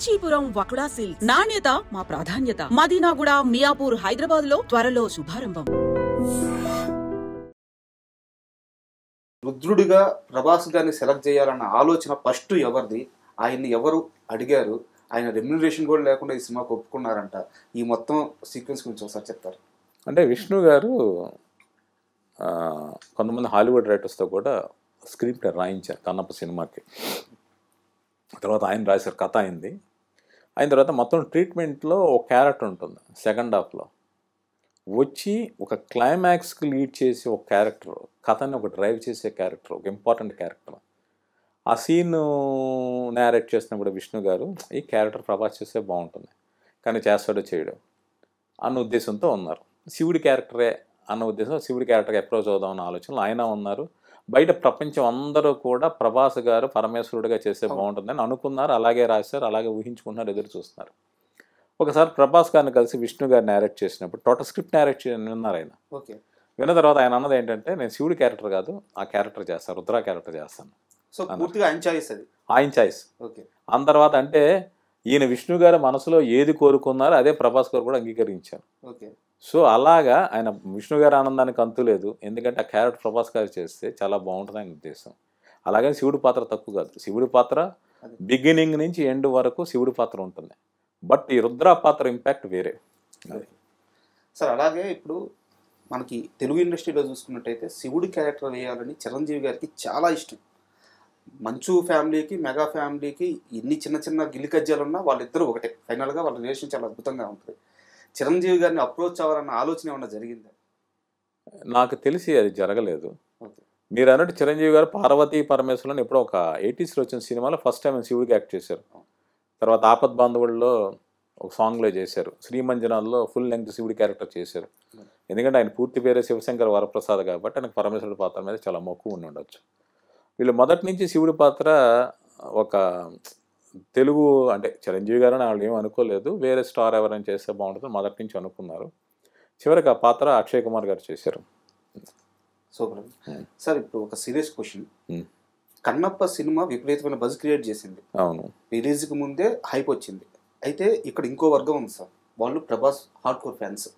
Kanchipuram వకుడా silks నాణ్యత మా ప్రాధాన్యత. మదీనాగూడ, మియాపూర్, హైదరాబాద్ లో త్వరలో శుభారంభం. రుద్రుడిగా ప్రభాస్ గారిని సెలెక్ట్ చేయాలన్న ఆలోచన ఫస్ట్ ఎవరిది? ఆయన్ని ఎవరు అడిగారు? ఆయన రెమ్యునరేషన్ కూడా లేకుండా ఈ సినిమాకు ఒప్పుకున్నారంట. ఈ మొత్తం సీక్వెన్స్ గురించి ఒకసారి చెప్తారు. అంటే విష్ణు గారు కొంతమంది హాలీవుడ్ రైటర్స్తో కూడా స్క్రీన్ ప్లే రాయించారు కన్నప్ప సినిమాకి. తర్వాత ఆయన రాశారు, కథ అయింది. అయిన తర్వాత మొత్తం ట్రీట్మెంట్లో ఒక క్యారెక్టర్ ఉంటుంది సెకండ్ హాఫ్లో వచ్చి ఒక క్లైమాక్స్కి లీడ్ చేసే ఒక క్యారెక్టర్, కథని ఒక డ్రైవ్ చేసే క్యారెక్టర్, ఒక ఇంపార్టెంట్ క్యారెక్టర్. ఆ సీన్ నేరేట్ చేసినప్పుడు విష్ణు గారు ఈ క్యారెక్టర్ ప్రభాస్ చేస్తే బాగుంటుంది, కానీ చేస్తాడో చేయడం అన్న ఉద్దేశంతో ఉన్నారు. శివుడి క్యారెక్టరే అన్న ఉద్దేశం, శివుడి క్యారెక్టర్కి అప్రోచ్ అవుదామన్న ఆలోచనలు ఆయన ఉన్నారు. బయట ప్రపంచం అందరూ కూడా ప్రభాస్ గారు పరమేశ్వరుడిగా చేస్తే బాగుంటుందని అనుకున్నారు, అలాగే రాశారు, అలాగే ఊహించుకున్నారు, ఎదురు చూస్తున్నారు. ఒకసారి ప్రభాస్ గారిని కలిసి విష్ణు గారు నేరేట్ చేసినప్పుడు టోటల్ స్క్రిప్ట్ నేరేట్ విన్నారు ఆయన. విన్న తర్వాత ఆయన అన్నది ఏంటంటే, నేను శివుడి క్యారెక్టర్ కాదు, ఆ క్యారెక్టర్ చేస్తాను, రుద్ర క్యారెక్టర్ చేస్తాను. సో పూర్తిగా ఆయన చాయిస్ అది, ఆయన చాయిస్. అన్న తర్వాత అంటే ఈయన విష్ణు గారి మనసులో ఏది కోరుకున్నారో అదే ప్రభాస్ గారు కూడా అంగీకరించారు. సో అలాగా ఆయన విష్ణు గారి ఆనందానికి అంతు లేదు, ఎందుకంటే ఆ క్యారెక్టర్ ప్రభాస్ గారు చేస్తే చాలా బాగుంటుంది ఆయన ఉద్దేశం. అలాగని శివుడి పాత్ర తక్కువ కాదు, శివుడి పాత్ర బిగినింగ్ నుంచి ఎండ్ వరకు శివుడి పాత్ర ఉంటుంది. బట్ ఈ రుద్ర పాత్ర ఇంపాక్ట్ వేరే. సార్ అలాగే ఇప్పుడు మనకి తెలుగు ఇండస్ట్రీలో చూసుకున్నట్టయితే శివుడి క్యారెక్టర్ వేయాలని చిరంజీవి గారికి చాలా ఇష్టం. మంచు ఫ్యామిలీకి, మెగా ఫ్యామిలీకి ఎన్ని చిన్న చిన్న గిల్లికజ్జాలు ఉన్నా వాళ్ళిద్దరూ ఒకటే. ఫైనల్గా వాళ్ళ రిలేషన్ చాలా అద్భుతంగా ఉంటుంది. చిరంజీవి గారిని అప్రోచ్ అవ్వాలన్న ఆలోచన ఏమన్నా జరిగిందా? నాకు తెలిసి అది జరగలేదు. మీరు అన్నట్టు చిరంజీవి గారు పార్వతీ పరమేశ్వరుని ఎప్పుడో ఒక 80s వచ్చిన సినిమాలో ఫస్ట్ టైం శివుడికి యాక్ట్ చేశారు. తర్వాత ఆపద్ బాంధవుల్లో ఒక సాంగ్లో చేశారు, శ్రీమంజనాల్లో ఫుల్ లెంగ్త్ శివుడి క్యారెక్టర్ చేశారు. ఎందుకంటే ఆయన పూర్తి పేరే శివశంకర్ వరప్రసాద్ కాబట్టి ఆయనకు పరమేశ్వరుడి పాత్ర మీద చాలా మక్కువ ఉండి ఉండొచ్చు. వీళ్ళు మొదటి నుంచి శివుడి పాత్ర ఒక తెలుగు అంటే చిరంజీవి గారు అని వాళ్ళు ఏం అనుకోలేదు, వేరే స్టార్ ఎవరైనా చేస్తే బాగుంటుందో మొదటి నుంచి అనుకున్నారు. చివరికి ఆ పాత్ర అక్షయ్ కుమార్ గారు చేశారు. Super sir. ఇప్పుడు ఒక సీరియస్ క్వశ్చన్, కన్నప్ప సినిమా విపరీతమైన బజ్ క్రియేట్ చేసింది. అవును, రిలీజ్కి ముందే హైప్ వచ్చింది. అయితే ఇక్కడ ఇంకో వర్గం ఉంది సార్, వాళ్ళు ప్రభాస్ హార్డ్ కోర్ ఫ్యాన్స్,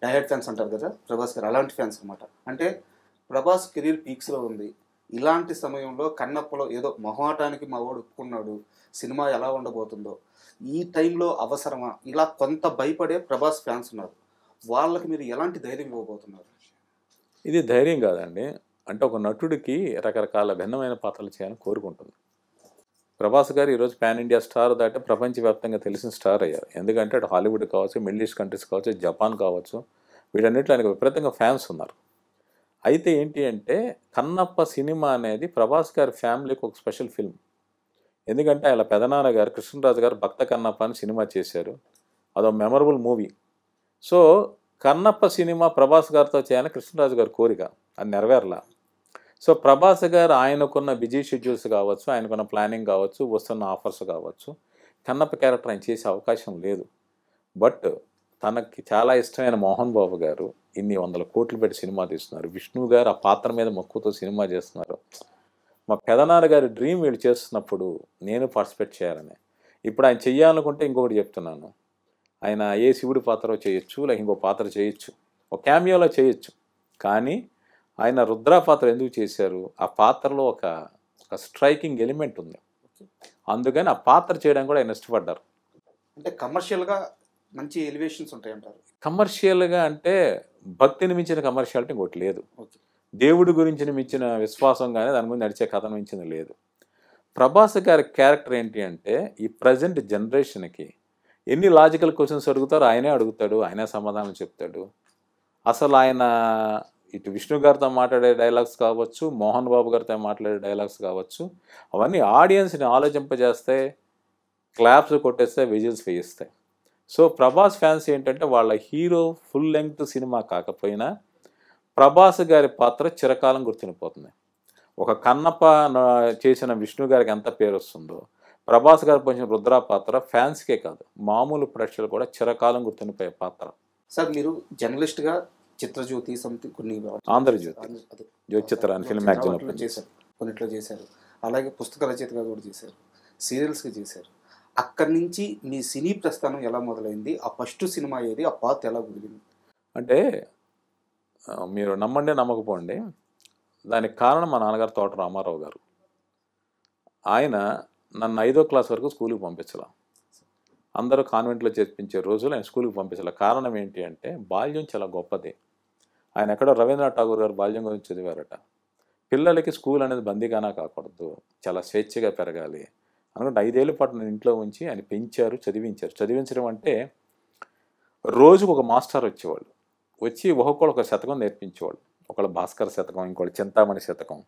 డైహెడ్ ఫ్యాన్స్ అంటారు కదా ప్రభాస్ గారు, అలాంటి ఫ్యాన్స్ అనమాట. అంటే ప్రభాస్ కెరీర్ పీక్స్లో ఉంది. ఇలాంటి సమయంలో కన్నప్పలో ఏదో మొహాటానికి మా వాడు ఒప్పుకున్నాడు, సినిమా ఎలా ఉండబోతుందో, ఈ టైంలో అవసరమా, ఇలా కొంత భయపడే ప్రభాస్ ఫ్యాన్స్ ఉన్నారు. వాళ్ళకి మీరు ఎలాంటి ధైర్యం ఇవ్వబోతున్నారు? ఇది ధైర్యం కాదండి, అంటే ఒక నటుడికి రకరకాల భిన్నమైన పాత్రలు చేయాలని కోరుకుంటుంది. ప్రభాస్ గారు ఈరోజు పాన్ ఇండియా స్టార్ దాటే ప్రపంచవ్యాప్తంగా తెలిసిన స్టార్ అయ్యారు. ఎందుకంటే అటు హాలీవుడ్ కావచ్చు, మిడిల్ ఈస్ట్ కంట్రీస్ కావచ్చు, జపాన్ కావచ్చు, వీటన్నిటిలో ఆయనకు విపరీతంగా ఫ్యాన్స్ ఉన్నారు. అయితే ఏంటి అంటే కన్నప్ప సినిమా అనేది ప్రభాస్ గారి ఫ్యామిలీకి ఒక స్పెషల్ ఫిల్మ్. ఎందుకంటే ఆయన పెదనాన్న గారు కృష్ణరాజు గారు భక్త కన్నప్ప అని సినిమా చేశారు, అదొక memorable movie. So Kannappa cinema Prabhas గారితో చేయాలని కృష్ణరాజు గారి కోరిక, అది నెరవేరలా. సో ప్రభాస్ గారు ఆయనకున్న బిజీ షెడ్యూల్స్ కావచ్చు, ఆయనకున్న ప్లానింగ్ కావచ్చు, వస్తున్న ఆఫర్స్ కావచ్చు, కన్నప్ప క్యారెక్టర్ ఆయన చేసే అవకాశం లేదు. బట్ తనకి చాలా ఇష్టమైన మోహన్ బాబు గారు ఇన్ని 100 కోట్లు పెట్టి సినిమా తీస్తున్నారు, విష్ణు గారు ఆ పాత్ర మీద మక్కువతో సినిమా చేస్తున్నారు. మా పెదనాన్న గారి డ్రీమ్ వీళ్ళు చేస్తున్నప్పుడు నేను పార్టిసిపేట్ చేయాలని. ఇప్పుడు ఆయన చెయ్యాలనుకుంటే ఇంకొకటి చెప్తున్నాను, ఆయన ఏ శివుడి పాత్ర చేయొచ్చు, లేక ఇంకో పాత్ర చేయొచ్చు, ఒక క్యామియోలో చేయొచ్చు. కానీ ఆయన రుద్ర పాత్ర ఎందుకు చేశారు, ఆ పాత్రలో ఒక స్ట్రైకింగ్ ఎలిమెంట్ ఉంది, అందుకని ఆ పాత్ర చేయడానికి కూడా ఆయన ఇష్టపడ్డారు. అంటే కమర్షియల్గా మంచి ఎలివేషన్స్ ఉంటాయంటారు. కమర్షియల్గా అంటే భక్తిని మించిన కమర్షియాలిటీ ఇంకోటి లేదు, దేవుడి గురించి మించిన విశ్వాసం కానీ దాని ముందు నడిచే కథను మించింది లేదు. ప్రభాస్ గారి క్యారెక్టర్ ఏంటి అంటే ఈ ప్రజెంట్ జనరేషన్కి ఎన్ని లాజికల్ క్వశ్చన్స్ అడుగుతారో ఆయనే అడుగుతాడు, ఆయనే సమాధానం చెప్తాడు. అసలు ఆయన ఇటు విష్ణు గారితో మాట్లాడే డైలాగ్స్ కావచ్చు, మోహన్ బాబు గారితో మాట్లాడే డైలాగ్స్ కావచ్చు, అవన్నీ ఆడియన్స్ని ఆలోచింపజేస్తాయి, క్లాప్స్ కొట్టేస్తాయి, విజిల్స్ వేయిస్తాయి. సో ప్రభాస్ ఫ్యాన్స్ ఏంటంటే వాళ్ళ హీరో ఫుల్ లెంగ్త్ సినిమా కాకపోయినా ప్రభాస్ గారి పాత్ర చిరకాలం గుర్తుండిపోతుంది. ఒక కన్నప్ప చేసిన విష్ణు గారికి ఎంత పేరు వస్తుందో, ప్రభాస్ గారు పోసిన రుద్ర పాత్ర ఫ్యాన్స్కే కాదు మామూలు ప్రేక్షకులు కూడా చిరకాలం గుర్తుండిపోయే పాత్ర. సార్ మీరు జర్నలిస్ట్గా చిత్రజ్యోతి సంథింగ్ కొన్ని ఆంధ్రజ్యోతి జ్యోతిచిత్ర ఫిల్మ్ మ్యాగజైన్ చేశారు, కొన్నిట్లో చేశారు, అలాగే పుస్తక రచయితగా కూడా చేశారు, సీరియల్స్గా చేశారు. అక్కడి నుంచి మీ సినీ ప్రస్థానం ఎలా మొదలైంది? ఆ ఫస్ట్ సినిమా ఏది? ఆ పాత్ ఎలా కుదిరింది? అంటే మీరు నమ్మండి నమ్మకపోండి, దానికి కారణం మా నాన్నగారు తోట రామారావు గారు. ఆయన నన్ను 5వ క్లాస్ వరకు స్కూల్కి పంపించాల. అందరూ కాన్వెంట్లో చేర్పించే రోజులు ఆయన స్కూల్కి పంపించాల. కారణం ఏంటి అంటే బాల్యం చాలా గొప్పది. ఆయన ఎక్కడో రవీంద్రనాథ్ ఠాగూర్ గారు బాల్యం గురించి చదివారట. పిల్లలకి స్కూల్ అనేది బందీగానా కాకూడదు, చాలా స్వేచ్ఛగా పెరగాలి అనుకుంటే 5 ఏళ్ళ పాటు నేను ఇంట్లో ఉంచి ఆయన పెంచారు, చదివించారు. చదివించడం అంటే రోజుకు ఒక మాస్టర్ వచ్చేవాళ్ళు, వచ్చి ఒక్కొక్కళ్ళు ఒక శతకం నేర్పించేవాళ్ళు. ఒకళ్ళు భాస్కర్ శతకం, ఇంకోళ్ళు చింతామణి శతకం.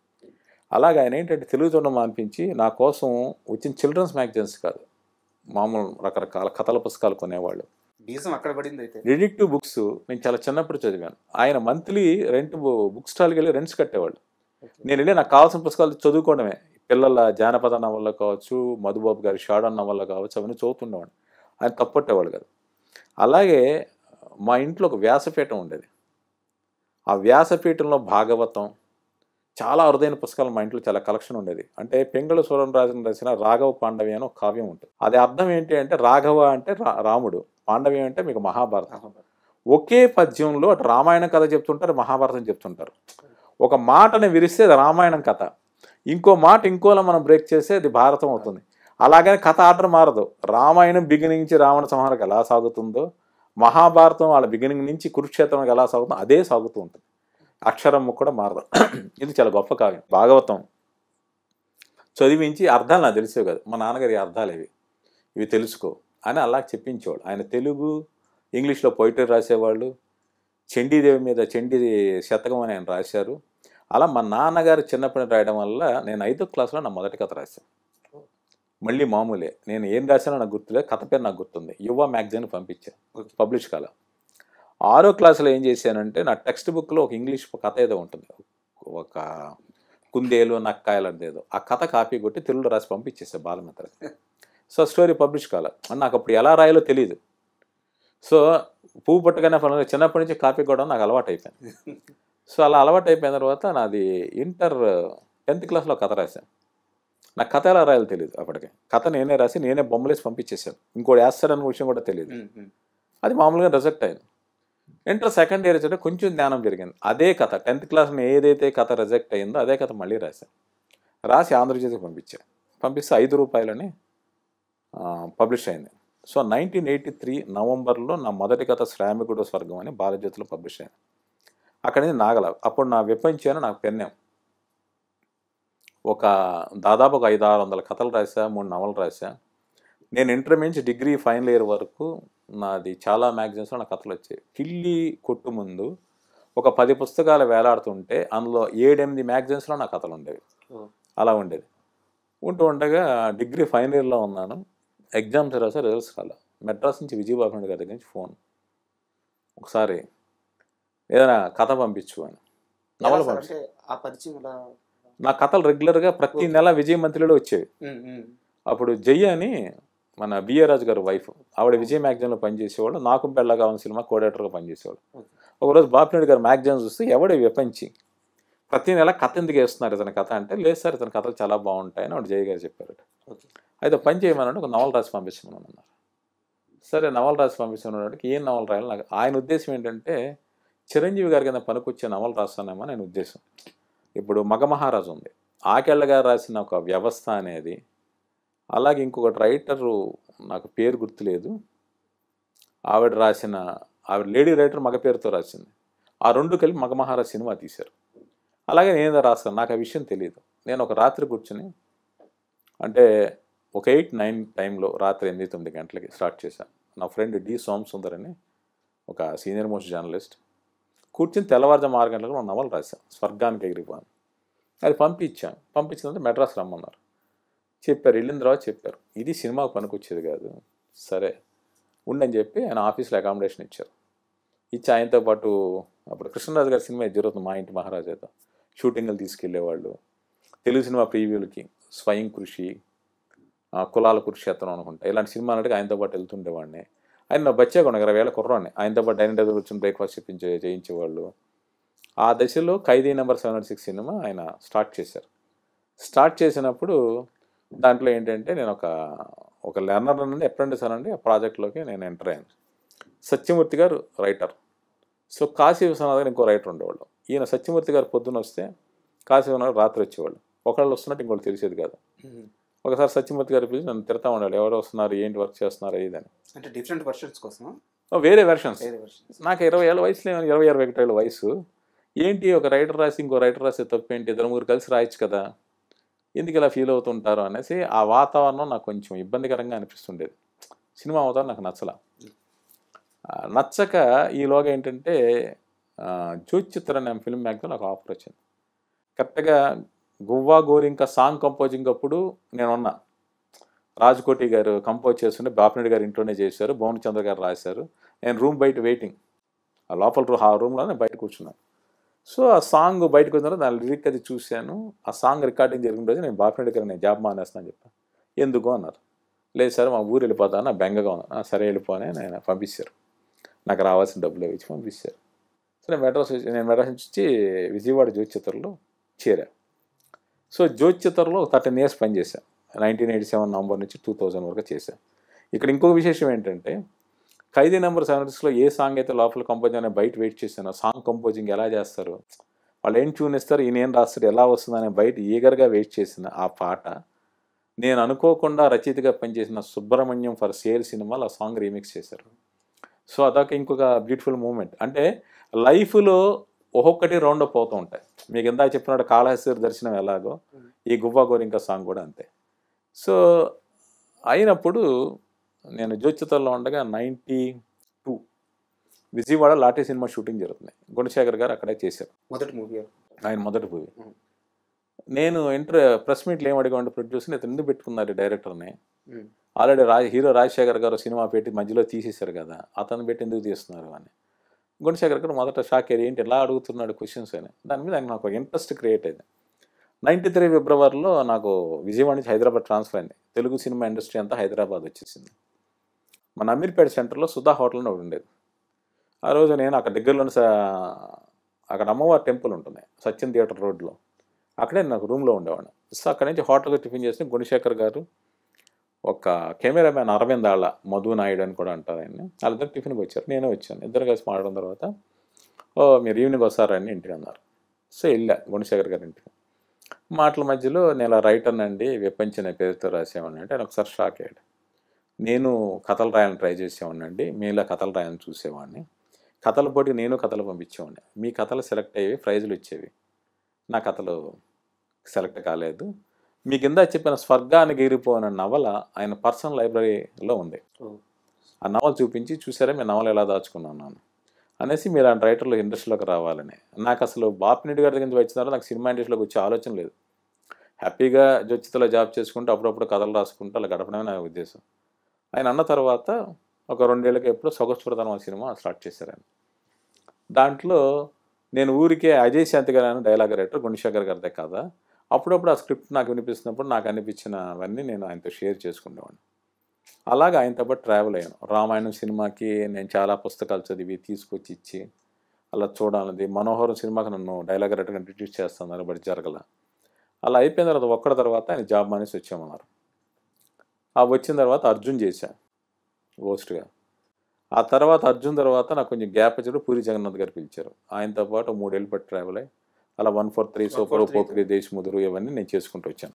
అలాగే ఆయన ఏంటంటే తెలుగు చూడడం అనిపించి నా కోసం వచ్చిన చిల్డ్రన్స్ మ్యాగజైన్స్ కాదు, మామూలు రకరకాల కథల పుస్తకాలు కొనేవాళ్ళు. బీజం అక్కడ పడింది అయితే. డిటెక్టివ్ బుక్స్ నేను చాలా చిన్నప్పుడు చదివాను. ఆయన మంత్లీ బుక్ స్టాల్కి వెళ్ళి రెంట్స్ కట్టేవాళ్ళు. నేను వెళ్ళి నాకు కావాల్సిన పుస్తకాలు చదువుకోవడమే. పిల్లల జానపద నవల్లో కావచ్చు, మధుబాబు గారి షాడన్ నవల్లో కావచ్చు, అవన్నీ చదువుతుండేవాడు. ఆయన తప్పట్టేవాళ్ళు కాదు. అలాగే మా ఇంట్లో ఒక వ్యాసపీఠం ఉండేది. ఆ వ్యాసపీఠంలో భాగవతం, చాలా అరుదైన పుస్తకాలు మా ఇంట్లో చాలా కలెక్షన్ ఉండేది. అంటే పెంగళ సూరంరాజన్ రాసిన రాఘవ పాండవి అని ఒక కావ్యం ఉంటుంది. అది అర్థం ఏంటి అంటే రాఘవ అంటే రాముడు, పాండవి అంటే మీకు మహాభారతం. ఒకే పద్యంలో అటు రామాయణం కథ చెప్తుంటారు, మహాభారతం చెప్తుంటారు. ఒక మాటని విరిస్తే అది రామాయణం కథ, ఇంకో మాట ఇంకోలా మనం బ్రేక్ చేస్తే అది భారతం అవుతుంది. అలాగని కథ ఆర్డర్ మారదు. రామాయణం బిగినింగ్ నుంచి రావణ సంహారం ఎలా సాగుతుందో, మహాభారతం వాళ్ళ బిగినింగ్ నుంచి కురుక్షేత్రం ఎలా సాగుతుందో అదే సాగుతూ ఉంటుంది. అక్షరం కూడా మారదు. ఇది చాలా గొప్ప కావ్యం. భాగవతం చదివించి అర్థాలు నాకు తెలిసేవి కాదు. మా నాన్నగారి అర్థాలు ఇవి తెలుసుకో అని అలా చెప్పించేవాళ్ళు. ఆయన తెలుగు, ఇంగ్లీష్లో పోయిటరీ రాసేవాళ్ళు. చండీదేవి మీద చండీ శతకం అని ఆయన రాశారు. అలా మా నాన్నగారు చిన్నప్పటి రాయడం వల్ల నేను 5వ క్లాస్లో నా మొదటి కథ రాశాను. మళ్ళీ మామూలే, నేను ఏం రాశానో నాకు గుర్తులేదు, కథ పేరు నాకు గుర్తుంది. యువ మ్యాగజైన్ పంపించాను, పబ్లిష్ కాల. 6వ క్లాస్లో ఏం చేశానంటే నా టెక్స్ట్ బుక్లో ఒక ఇంగ్లీష్ కథ ఏదో ఉంటుంది, ఒక కుందేలు నక్కాయలు ఏదో, ఆ కథ కాపీ కొట్టి తెలుగులో రాసి పంపించేసాను బాలమిత్ర. సో స్టోరీ పబ్లిష్ కాల. నాకు అప్పుడు ఎలా రాయాలో తెలియదు. సో పువ్వు పట్టుగానే చిన్నప్పటి నుంచి కాపీ కూడా నాకు అలవాటు అయిపోయింది. సో అలా అలవాటు అయిపోయిన తర్వాత నాది 10th క్లాస్లో కథ రాశాను. నాకు కథ ఎలా రాయాలో తెలియదు. అప్పటికే కథ నేనే రాసి నేనే బొమ్మలేసి పంపించేసాను. ఇంకోటి వేస్తాడన్న విషయం కూడా తెలియదు. అది మామూలుగా రిజెక్ట్ అయింది. ఇంటర్ సెకండ్ ఇయర్ వచ్చే కొంచెం జ్ఞానం పెరిగింది. అదే కథ 10th క్లాస్లో ఏదైతే కథ రిజెక్ట్ అయిందో అదే కథ మళ్ళీ రాశాను. రాసి ఆంధ్రజ్యోతికి పంపిస్తే 5 రూపాయలని పబ్లిష్ అయింది. సో 1983 నవంబర్లో నా మొదటి కథ శ్రామికుడు స్వర్గం అని బాలజ్యోతిలో పబ్లిష్ అయింది. అక్కడి నుంచి నాగల. అప్పుడు నా విపంచాను నాకు పెన్నాం. దాదాపు ఒక 500-600 కథలు రాశా, 3 నవలు రాశా. నేను ఇంటర్మీడియట్ డిగ్రీ ఫైనల్ ఇయర్ వరకు నాది చాలా మ్యాగజైన్స్లో నా కథలు వచ్చాయి. కిల్లి కొట్టు ముందు ఒక 10 పుస్తకాలు వేలాడుతుంటే అందులో 7-8 మ్యాగజైన్స్లో నా కథలు ఉండేవి. అలా ఉండేది. ఉండగా డిగ్రీ ఫైనల్ ఇయర్లో ఉన్నాను. ఎగ్జామ్స్ రాసా, రిజల్ట్స్ రాలా. మెడ్రాస్ నుంచి విజయబాబు గారి దగ్గర నుంచి ఫోన్, ఒకసారి ఏదైనా కథ పంపించు అని. నవల పంపించు. నా కథలు రెగ్యులర్గా ప్రతి నెల విజయమంత్రిలో వచ్చేవి. అప్పుడు జయ్య అని మన బిఏ రాజు గారి వైఫ్, ఆవిడ విజయ్ మ్యాగజైన్లో పనిచేసేవాడు. నాకు బెళ్ళ కావాలని సినిమా కోఆర్డినేటర్గా పనిచేసేవాడు. ఒకరోజు బాపినేడు గారు మ్యాగజైన్ చూస్తే ఎవడే విపంచి ప్రతి నెల కథ ఎందుకు వేస్తున్నారు ఇతని కథ అంటే, లేదు సార్ ఇతని కథలు చాలా బాగుంటాయని ఆవిడ జయ్య గారు చెప్పారట. అయితే పని చేయమని ఒక నవల రాసి పంపించమని అన్నారు. సరే నవల రాసి పంపించమన్నకి ఏం నవల రాయాలి నాకు. ఆయన ఉద్దేశం ఏంటంటే చిరంజీవి గారి కింద పనికొచ్చే నవల రాస్తానేమో నేను ఉద్దేశం. ఇప్పుడు మగమహారాజు ఉంది, ఆకెళ్ళ గారు రాసిన ఒక వ్యవస్థ అనేది, అలాగే ఇంకొకటి రైటరు నాకు పేరు గుర్తులేదు, ఆవిడ లేడీ రైటర్ మగ పేరుతో రాసింది. ఆ 2 కలిపి మగమహారాజు సినిమా తీశారు. అలాగే నేను రాస్తాను, నాకు ఆ విషయం తెలియదు. నేను ఒక రాత్రి కూర్చుని అంటే ఒక 8-9 టైంలో రాత్రి 8-9 గంటలకి స్టార్ట్ చేశాను. నా ఫ్రెండ్ డి సోమసుందర్ అని ఒక సీనియర్ మోస్ట్ జర్నలిస్ట్ కూర్చుని తెల్లవారుజాము 6 గంటలకు ఒక నవల రాశాను, స్వర్గానికి ఎగిరిపోను. అది పంపించాను. పంపించినంత మెడ్రాస్ రమ్మన్నారు. చెప్పారు, వెళ్ళిన తర్వాత చెప్పారు ఇది సినిమాకు పనికొచ్చేది కాదు, సరే ఉండని చెప్పి ఆయన ఆఫీస్లో అకామిడేషన్ ఇచ్చారు. ఇచ్చి ఆయనతో పాటు అప్పుడు కృష్ణరాజు గారి సినిమా జరుగుతుంది మా ఇంటి మహారాజాతో, షూటింగ్లు తీసుకెళ్ళేవాళ్ళు. తెలుగు సినిమా ప్రీవ్యూలకి స్వయం కృషి, కులాల కురుక్షేత్రం అనుకుంటా, ఇలాంటి సినిమాలు అంటే ఆయనతో పాటు వెళ్తుండేవాడిని. ఆయన నా బచ్చాగా 20 ఏళ్ళ కుర్రాడిని. ఆయనతో పాటు డైనింగ్ టేబుల్ కూర్చొని బ్రేక్ఫాస్ట్ చేయించేవాళ్ళు. ఆ దశలో ఖైదీ నెంబర్ 706 సినిమా ఆయన స్టార్ట్ చేశారు. స్టార్ట్ చేసినప్పుడు దాంట్లో ఏంటంటే నేను ఒక లెర్నర్ నుండి అప్రెంటిస్ అనండి ఆ ప్రాజెక్ట్లోకి నేను ఎంటర్ అయ్యాను. సత్యమూర్తి గారు రైటర్. సో కాశీ విశ్వనాథ్ గారు ఇంకో రైటర్ ఉండేవాళ్ళు. ఈయన సత్యమూర్తి గారు పొద్దున వస్తే కాశీ విశ్వనాథ్ రాత్రి వచ్చేవాళ్ళు. ఒకళ్ళు వస్తున్నట్టు ఇంకోటి తెలిసేది కాదు. ఒకసారి సత్యమూర్తి గారు పిలిచి నన్ను తిడతా ఉండాలి, ఎవరు వస్తున్నారు, ఏంటి వర్క్ చేస్తున్నారు ఇదని. అంటే డిఫరెంట్ వర్షన్స్ కోసం వేరే వెర్షన్స్. నాకు 20 ఏళ్ళ వయసులో 20-21 ఏళ్ళ వయసు. ఏంటి ఒక రైటర్ రాసి ఇంకో రైటర్ రాసే తప్పేంటి, ఇద్దరు ముగ్గురు కలిసి రాయొచ్చు కదా, ఎందుకు ఇలా ఫీల్ అవుతుంటారు అనేసి ఆ వాతావరణం నాకు కొంచెం ఇబ్బందికరంగా అనిపిస్తుండేది. సినిమా వాతావరణం నాకు నచ్చక ఈలోగా ఏంటంటే జ్యోతిచిత్ర అనే ఫిల్మ్ మ్యాగ్తో నాకు ఆఫర్ వచ్చింది. కరెక్ట్గా గువ్వా గోరింక సాంగ్ కంపోజింగ్ అప్పుడు నేను ఉన్నా. రాజ్కోటి గారు కంపోజ్ చేస్తుంటే బాపిరెడ్డి గారు ఇంట్లోనే చేశారు, భువన్ చంద్ర గారు రాశారు. నేను రూమ్ బయట వెయిటింగ్, ఆ లోపల ఆ రూమ్లో నేను బయట కూర్చున్నాను. సో ఆ సాంగ్ బయటకు వచ్చిన తర్వాత దాని లిరిక్ అది చూశాను. ఆ సాంగ్ రికార్డింగ్ జరిగిన రోజు నేను బాపిరెడ్డి గారు నేను జాబ్ మానేస్తాను చెప్పాను. ఎందుకు అన్నారు. లేదు సార్ మా ఊరు వెళ్ళిపోతాను, నా బెంగగా ఉన్నాను. సరే వెళ్ళిపోనే నేను పంపించారు. నాకు రావాల్సిన డబ్బులు ఇచ్చి పంపించారు. సో నేను మెడ్రాస్ నుంచి విజయవాడ జ్యోతిచిత్రలో చేరా. సో జ్యోతిచిత్రలో 13 years పనిచేశాను. 1987 నవంబర్ నుంచి 2000 వరకు చేశాను. ఇక్కడ ఇంకొక విశేషం ఏంటంటే ఖైదీ నెంబర్ 76లో ఏ సాంగ్ అయితే లోపల కంపోజ్ అనే బయట వెయిట్ చేశానో, సాంగ్ కంపోజింగ్ ఎలా చేస్తారు, వాళ్ళు ఏం ట్యూన్ ఇస్తారు, ఈయన ఏం రాస్తారు, ఎలా వస్తుందనే బయట ఈగర్గా వెయిట్ చేసిన ఆ పాట నేను అనుకోకుండా రచయితగా పనిచేసిన సుబ్రహ్మణ్యం ఫర్ సేల్ సినిమాలో ఆ సాంగ్ రీమిక్స్ చేశారు. సో అదొక ఇంకొక బ్యూటిఫుల్ మూమెంట్. అంటే లైఫ్లో ఒక్కొక్కటి రౌండ్ అప్ అవుతూ ఉంటాయి. మీకు ఇందాక చెప్పినట్టు కాళహస్తి దర్శనం ఎలాగో ఈ గువ్వా గోరింక సాంగ్ కూడా అంతే. సో అయినప్పుడు నేను జ్యోతిచిత్రలో ఉండగా 92 విజయవాడ లాఠీ సినిమా షూటింగ్ జరుగుతుంది. గుణశేఖర్ గారు అక్కడే చేశారు. ఆయన మొదటి మూవీ. నేను ప్రెస్ మీట్లు ఏం అడిగామంటే ప్రొడ్యూసర్ని ఇతను ఎందుకు పెట్టుకున్నారు డైరెక్టర్ని, ఆల్రెడీ హీరో రాజశేఖర్ గారు సినిమా పెట్టి మధ్యలో తీసేశారు కదా, అతను పెట్టి ఎందుకు తీస్తున్నారు అని. గుణశేఖర్ గారు మొదట షాక్ అయ్యారు, ఏంటి ఎలా అడుగుతున్నాడు క్వశ్చన్స్ అని. దాని మీద నాకు ఒక ఇంట్రెస్ట్ క్రియేట్ అయింది. 93 ఫిబ్రవరిలో నాకు విజయవాడ నుంచి హైదరాబాద్ ట్రాన్స్ఫర్ అయింది. తెలుగు సినిమా ఇండస్ట్రీ అంతా హైదరాబాద్ వచ్చేసింది. మన అమీర్పేట సెంటర్లో సుధా హోటల్ అని ఒకటి ఉండేది. ఆ రోజు నేను అక్కడ దగ్గరలోని అక్కడ అమ్మవారి టెంపుల్ ఉంటుంది సత్యం థియేటర్ రోడ్లో, అక్కడే నాకు రూమ్లో ఉండేవాడిని. సో అక్కడి నుంచి హోటల్కి టిఫిన్ చేసి గుణశేఖర్ గారు, ఒక కెమెరామ్యాన్ అరవింద్ ఆళ్ళ, మధు నాయుడు అని కూడా అంటారు ఆయన్ని, వాళ్ళిద్దరు టిఫిన్కి వచ్చారు. నేనే వచ్చాను. ఇద్దరు కలిసి మాట్లాడిన తర్వాత మీరు ఈవినింగ్ వస్తారండి ఇంటికి అన్నారు. సో వెళ్ళా గుణశేఖర్ గారి ఇంటికి. మాటల మధ్యలో నేను రైటర్ని అండి, విపంచిన పేరుతో రాసేవాడిని అంటే ఆయన ఒకసారి షాక్ అయ్యాడు. నేను కథలు రాయాలని ట్రై చేసేవాడిని అండి, మీలా కథలు రాయాలని చూసేవాడిని, కథల పోటీ నేను కథలు పంపించేవాడిని, మీ కథలు సెలెక్ట్ అయ్యేవి, ప్రైజులు వచ్చేవి, నా కథలు సెలెక్ట్ కాలేదు. మీ కింద చెప్పిన స్వర్గానికి ఎగిరిపోయిన నవల ఆయన పర్సనల్ లైబ్రరీలో ఉంది, ఆ నవల చూపించి చూసారా మీ నవల ఎలా దాచుకున్నాను అనేసి మీరు ఆ రైటర్లో ఇండస్ట్రీలోకి రావాలని. నాకు అసలు బాపిరెడ్డి గారి దగ్గర నుంచి వచ్చిన తర్వాత నాకు సినిమా ఇండస్ట్రీలోకి వచ్చే ఆలోచన లేదు. హ్యాపీగా జ్యోతిచిత్రలో జాబ్ చేసుకుంటూ అప్పుడప్పుడు కథలు రాసుకుంటూ అలా గడపడమే నా ఉద్దేశం. ఆయన అన్న తర్వాత ఒక 2 ఏళ్ళకి ఎప్పుడో సొగసుప్రధానం సినిమా స్టార్ట్ చేశారు ఆయన. దాంట్లో నేను ఊరికే అజయ్ శాంతి గారు అని డైలాగ్ రైటర్, గుణశేఖర్ గారిదే కదా, అప్పుడప్పుడు ఆ స్క్రిప్ట్ నాకు వినిపిస్తున్నప్పుడు నాకు అనిపించినవన్నీ నేను ఆయనతో షేర్ చేసుకునేవాడిని. అలాగే ఆయనతో పాటు ట్రావెల్ అయ్యాను. రామాయణం సినిమాకి నేను చాలా పుస్తకాలు చదివి తీసుకొచ్చి ఇచ్చి అలా చూడాలన్నది. మనోహరం సినిమాకి నన్ను డైలాగ్ రైటర్గా ఇంట్రడ్యూస్ చేస్తున్నారు, బట్ జరగల. అలా అయిపోయిన తర్వాత ఒక్కడి తర్వాత ఆయన జాబ్ మానేసి వచ్చామన్నారు. ఆ వచ్చిన తర్వాత అర్జున్ చేశాను హోస్ట్గా. ఆ తర్వాత అర్జున్ తర్వాత నాకు కొంచెం గ్యాప్ వచ్చాడు, పూరి జగన్నాథ్ గారు పిలిచారు. ఆయనతో పాటు 3 ఏళ్ళు పట్టి ట్రావెల్ అయ్యి అలా 143 సూపర్, పోకిరి, దేశముదురు ఇవన్నీ నేను చేసుకుంటూ వచ్చాను.